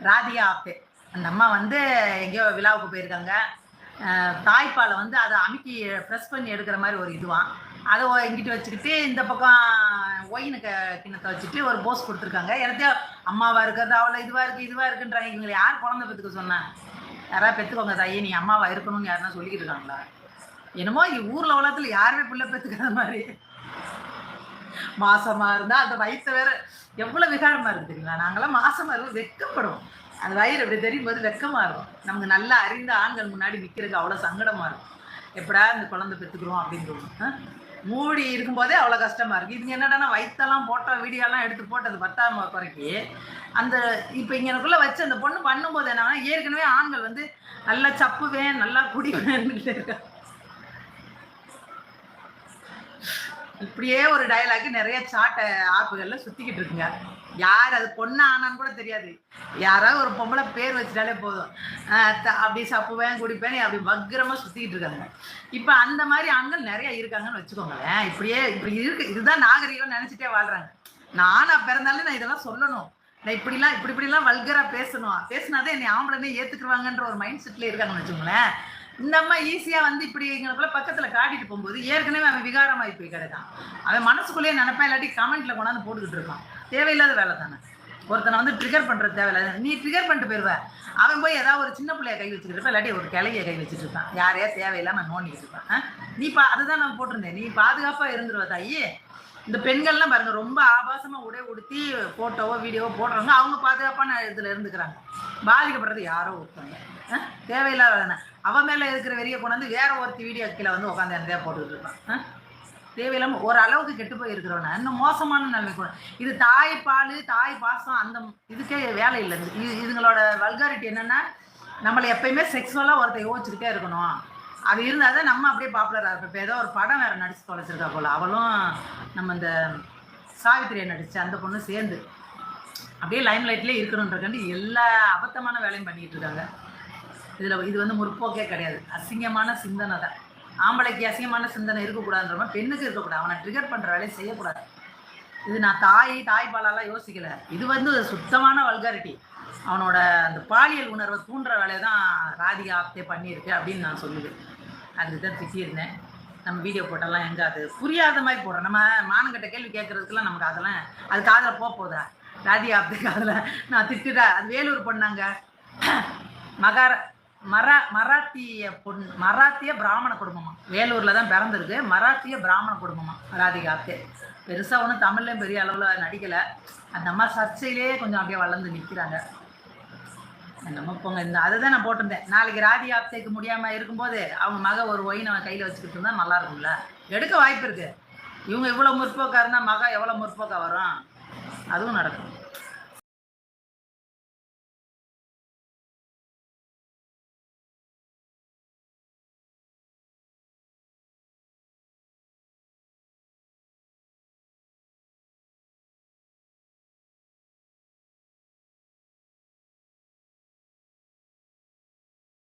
ராதிகா ஆப்தே. அந்த அம்மா வந்து எங்கேயோ விழாவுக்கு போயிருக்காங்க. தாய்ப்பாலை வந்து அதை அமுக்கி ப்ரெஸ் பண்ணி எடுக்கிற மாதிரி ஒரு இதுவான். அதை இங்கிட்டு வச்சுக்கிட்டு இந்த பக்கம் ஒயினு கிண்ணத்தை வச்சுட்டு ஒரு போஸ் கொடுத்துருக்காங்க. எனக்கு அம்மாவா இருக்கிறது அவ்வளோ இதுவாக இருக்குன்றாங்க. இவங்களை யார் குழந்தை பெற்றுக்க சொன்னேன்? யாராவது பெற்றுக்கோங்க தாயே, நீ அம்மாவா இருக்கணும்னு யாருன்னா சொல்லிக்கிட்டு இருக்காங்களா? என்னமோ ஊரில் உலகத்தில் யாருமே பிள்ளை பெற்றுக்காத மாதிரி. மாசமா இருந்தால் அந்த வயிற்று வேற எவ்வளோ விகாரமாக இருக்குது தெரியுங்களா? நாங்களாம் மாசமாக இருக்கும் வெட்கப்படுவோம். அந்த வயிறு அப்படி தெரியும் போது வெக்கமாக இருக்கும். நமக்கு நல்லா அறிந்த ஆண்கள் முன்னாடி நிற்கிறதுக்கு அவ்வளோ சங்கடமாக இருக்கும். எப்படா இந்த குழந்தை பெற்றுக்கிறோம் அப்படின்னு தோணும். மூடி இருக்கும்போதே அவ்வளோ கஷ்டமாக இருக்குது. இதுங்க என்னடானா வயிற்றெல்லாம் போட்டோ வீடியோலாம் எடுத்து போட்டது 10ஆம் குறைக்கி அந்த இப்போ இங்கனக்குள்ளே வச்சு அந்த பொண்ணு பண்ணும்போது என்னன்னா, ஏற்கனவே ஆண்கள் வந்து நல்லா சப்புவேன் நல்லா குடிவேன்னு இருக்காங்க. இப்படியே ஒரு டயலாக் நிறைய சாட்டை ஆப்புகளில் சுற்றிக்கிட்டு இருக்குங்க. யார் அது பொண்ணு ஆனான்னு கூட தெரியாது. யாராவது ஒரு பொம்பளை பேர் வச்சுட்டாலே போதும், அப்படி சப்புவேன் குடிப்பேன் அப்படி வக்கிரமாக சுற்றிக்கிட்டு இருக்காங்க. இப்போ அந்த மாதிரி ஆண்கள் நிறைய இருக்காங்கன்னு வச்சுக்கோங்களேன். இப்படி இருக்கு. இதுதான் நாகரிகம் நினச்சிட்டே வாழ்கிறாங்க. நானாக பிறந்தாலே நான் இதெல்லாம் சொல்லணும், நான் இப்படிலாம் வல்கராக பேசினாதான் என்னை ஆம்பளைனே ஏற்றுக்குருவாங்கன்ற ஒரு மைண்ட் செட்டில் இருக்காங்கன்னு வச்சுக்கோங்களேன். இந்த அம்மா ஈஸியாக வந்து இப்படி எங்களுக்குள்ள பக்கத்தில் காட்டிட்டு போகும்போது ஏற்கனவே அவன் விகாரமாகி போய் கிடைக்கான். அவன் மனசுக்குள்ளேயே நினைப்பேன், இல்லாட்டி கமெண்ட்டில் கொண்டாந்து போட்டுக்கிட்டு இருக்கான். தேவையில்லாத வேலை தானே. ஒருத்தனை வந்து ட்ரிகர் பண்ணுறது தேவையில்லாத. நீ ட்ரிகர் பண்ணிட்டு போயிடுவேன். அவன் போய் ஏதாவது ஒரு சின்ன பிள்ளைய கை வச்சுக்கிட்டு இருப்பான், இல்லாட்டி ஒரு கிளைய கை வச்சுட்டு இருப்பான். யாரையா தேவையில்லாமல் நோண்டிக்கிட்டு இருப்பான். நீ அதுதான் நான் போட்டிருந்தேன், நீ பாதுகாப்பாக இருந்துருவ தாயி. இந்த பெண்கள்லாம் பாருங்கள், ரொம்ப ஆபாசமாக உடை உடுத்தி ஃபோட்டோவோ வீடியோவோ போடுறாங்க. அவங்க பாதுகாப்பான இதில் இருந்துக்கிறாங்க. பாதிக்கப்படுறது யாரோ ஒருத்தவங்க. தேவையில்லாத அவன் மேலே இருக்கிற வெறியை கொண்டாந்து வேற ஒருத்தி வீடியோ கீழே வந்து உட்காந்து அந்த போட்டுக்கிட்டு இருக்கான். தேவையில்லாமல் ஒரு அளவுக்கு கெட்டு போய் இருக்கிறவன இன்னும் மோசமான நிலைமை கூட. இது தாய் பால் தாய் பாசம் அந்த இதுக்கே வேலை இல்லை. இதுங்களோட வல்காரிட்டி என்னென்னா, நம்மளை எப்பயுமே செக்ஸுவலாக ஒருத்தர் யோசிச்சுக்கிட்டே இருக்கணும். அது இருந்தால் தான் நம்ம அப்படியே பாப்புலராக இருப்போம். இப்போ ஏதோ ஒரு படம் வேறு நடிச்சு தொலைச்சிருக்கா போல். அவளும் நம்ம இந்த சாவித்திரியை நடிச்சு அந்த பொண்ணு சேர்ந்து அப்படியே லைம் லைட்லேயே இருக்கணுன்றக்காண்டி எல்லா அபத்தமான வேலையும் பண்ணிக்கிட்டு இருக்காங்க. இது வந்து முற்போக்கே கிடையாது. அசிங்கமான சிந்தனை தான். ஆம்பளைக்கு அசிங்கமான சிந்தனை இருக்கக்கூடாதுன்ற மாதிரி பெண்ணுக்கு இருக்கக்கூடாது. அவனை ட்ரிகர் பண்ணுற வேலையை செய்யக்கூடாது. இது நான் தாய்ப்பாலெல்லாம் யோசிக்கலை. இது வந்து சுத்தமான வல்காரிட்டி. அவனோட அந்த பாலியல் உணர்வை தூண்டுற வேலையை தான் ராதிகா ஆப்தே பண்ணியிருக்கு அப்படின்னு நான் சொல்லுவேன். அதுக்கு தான் திட்டியிருந்தேன். நம்ம வீடியோ போட்டெல்லாம் எங்கே அது புரியாத மாதிரி போடுறோம். நம்ம மானங்கிட்ட கேள்வி கேட்குறதுக்குலாம் நமக்கு அதெல்லாம் அது காதில் போதா? ராதிகா ஆப்தே காதில் நான் திட்டுறேன். அது வேலூர் பொண்ணாங்க, மராத்திய பிராமண குடும்பமா, வேலூரில் தான் பிறந்திருக்கு. மராத்திய பிராமண குடும்பமா ராதிகா ஆப்தே. பெருசாக ஒன்றும் தமிழ்லையும் பெரிய அளவில் நடிக்கலை. அந்த அம்மா சர்ச்சையிலே கொஞ்சம் அப்படியே வளர்ந்து நிற்கிறாங்க. என்னமோ போங்க. அதுதான் நான் போட்டிருந்தேன். நாளைக்கு ராதிகா ஆப்தேக்கு முடியாமல் இருக்கும்போது அவங்க மக ஒரு ஒயினை கையில் வச்சுக்கிட்டு இருந்தால் நல்லா இருக்கும்ல. எடுக்க வாய்ப்பு இருக்குது. இவங்க இவ்வளோ முற்போக்காக இருந்தால் மக எவ்வளோ முற்போக்காக வரும்? அதுவும் நடக்கும்.